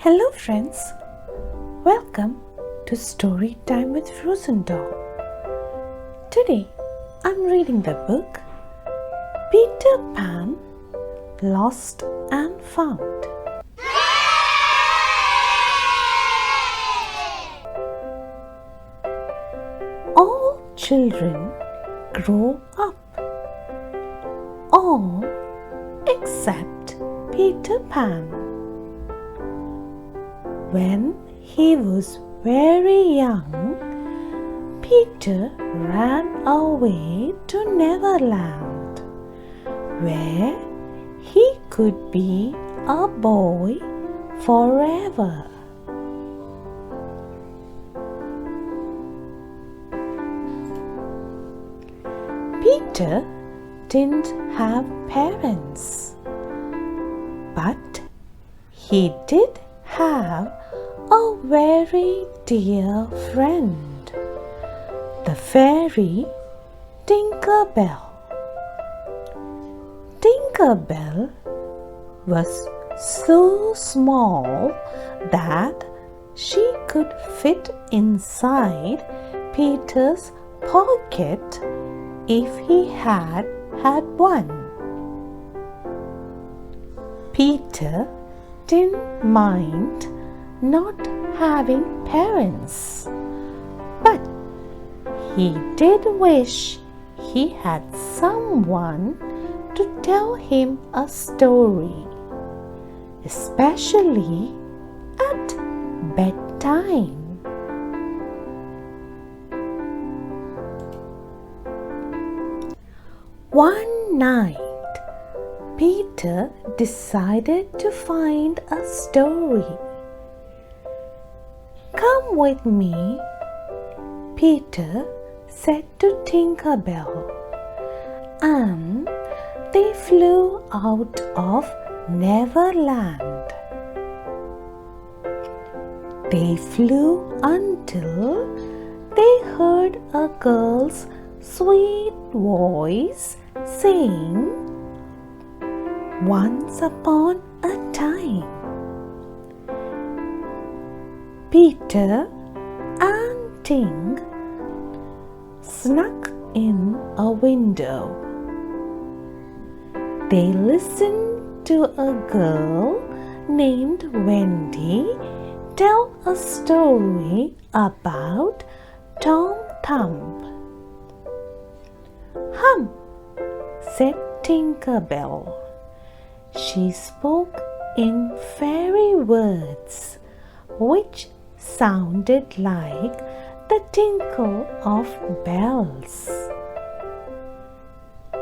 Hello friends, welcome to Storytime with Frozendoll. Today I'm reading the book Peter Pan Lost and Found. All children grow up, all except Peter Pan. When he was very young, Peter ran away to Neverland, where he could be a boy forever. Peter didn't have parents, but he did have a very dear friend, the fairy Tinkerbell. Tinkerbell was so small that she could fit inside Peter's pocket if he had one. Peter didn't mind not having parents, but he did wish he had someone to tell him a story, especially at bedtime. One night, Peter decided to find a story. "Come with me," Peter said to Tinkerbell, and they flew out of Neverland. They flew until they heard a girl's sweet voice saying, "Once upon a time." Peter and Tink snuck in a window. They listened to a girl named Wendy tell a story about Tom Thumb. "Hum," said Tinkerbell. She spoke in fairy words, which sounded like the tinkle of bells.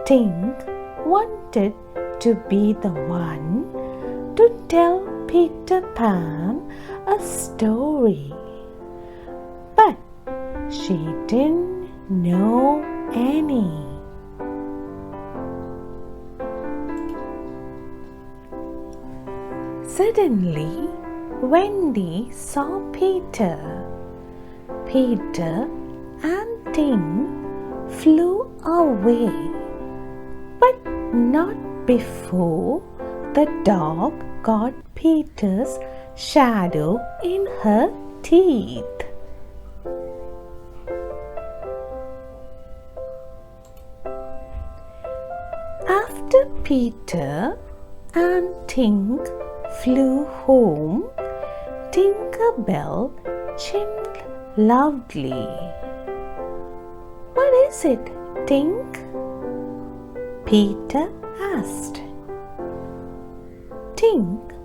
Tink wanted to be the one to tell Peter Pan a story, but she didn't know any. Suddenly, Wendy saw Peter. Peter and Tink flew away, but not before the dog got Peter's shadow in her teeth. After Peter and Tink flew home, Tinkerbell chimmed loudly. "What is it, Tink?" Peter asked. Tink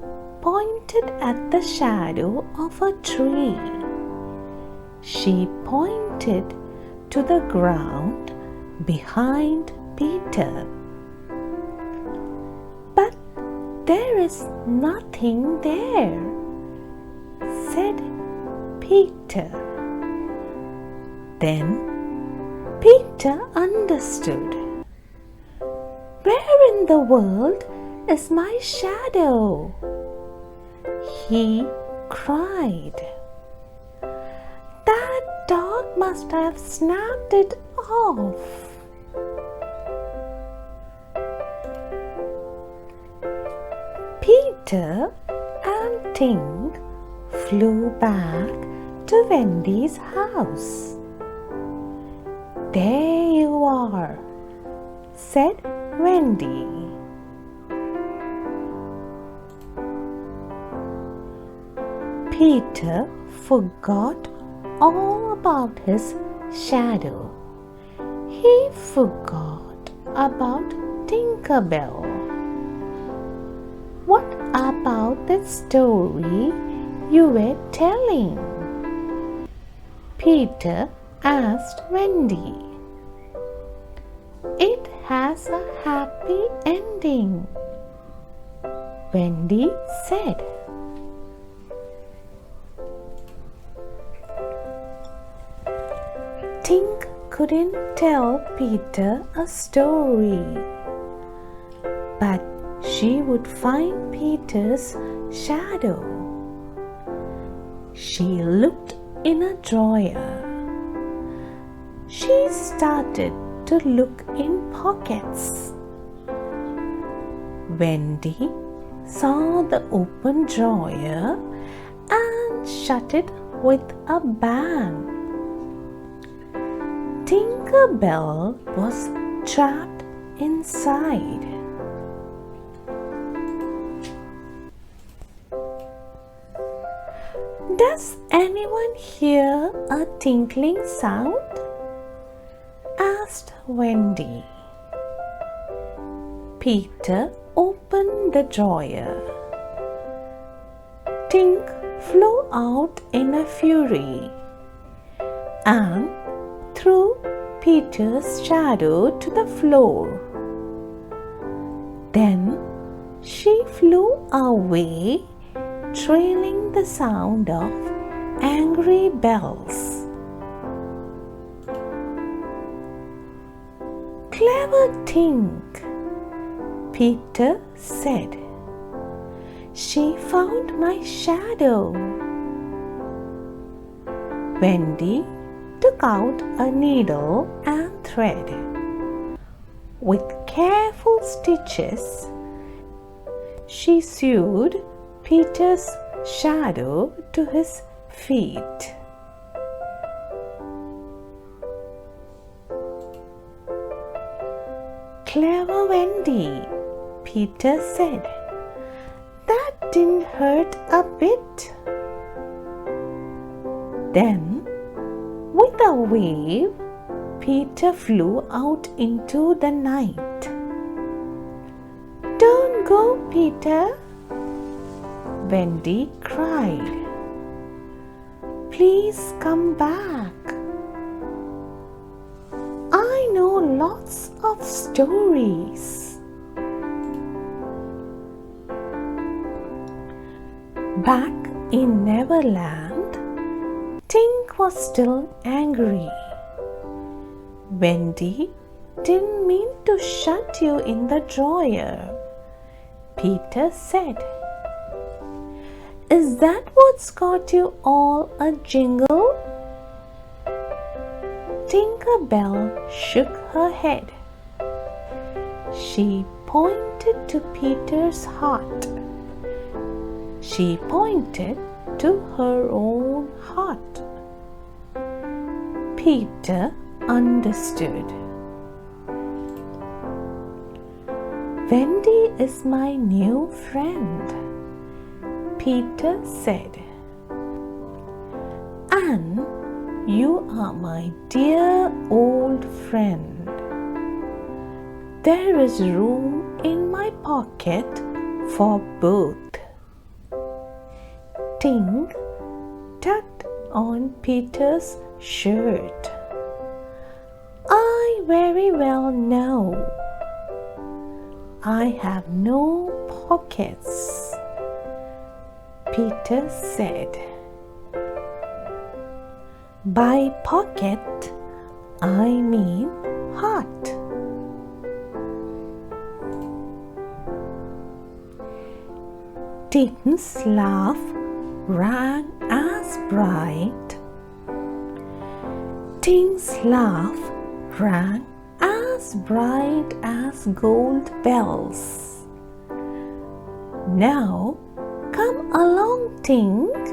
pointed at the shadow of a tree. She pointed to the ground behind Peter. "But there is nothing there," said Peter. Then Peter understood. "Where in the world is my shadow?" he cried. "That dog must have snapped it off." Peter and Tink flew back to Wendy's house. "There you are," said Wendy. Peter forgot all about his shadow. He forgot about Tinker Bell. "What about that story you were telling?" Peter asked Wendy. "It has a happy ending," Wendy said. Tink couldn't tell Peter a story, but she would find Peter's shadow. She looked in a drawer. She started to look in pockets. Wendy saw the open drawer and shut it with a bang. Tinker Bell was trapped inside. "Does anyone hear a tinkling sound?" asked Wendy. Peter opened the drawer. Tink flew out in a fury and threw Peter's shadow to the floor. Then she flew away, trailing the sound of angry bells. "Clever Tink," Peter said. "She found my shadow." Wendy took out a needle and thread. With careful stitches, she sewed Peter's shadow to his feet. "Clever Wendy," Peter said. "That didn't hurt a bit." Then, with a wave, Peter flew out into the night. "Don't go, Peter," Wendy cried. "Please come back. I know lots of stories." Back in Neverland, Tink was still angry. "Wendy didn't mean to shut you in the drawer," Peter said. "Is that what's got you all a jingle?" Tinker Bell shook her head. She pointed to Peter's heart. She pointed to her own heart. Peter understood. "Wendy is my new friend," Peter said. "And you are my dear old friend. There is room in my pocket for both." Tink tugged on Peter's shirt. "I very well know. I have no pockets," Peter said. "By pocket, I mean heart." Tink's laugh rang as bright. Tink's laugh rang as bright as gold bells. "Now come along, Tink,"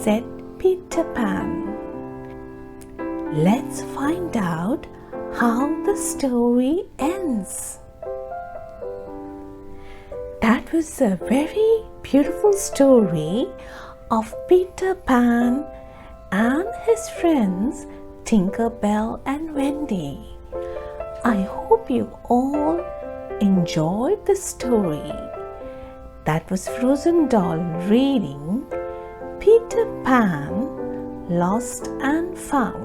said Peter Pan. Let's find out how the story ends. That was a very beautiful story of Peter Pan and his friends Tinker Bell and Wendy. I hope you all enjoyed the story. That was Frozendoll reading Peter Pan, Lost and Found.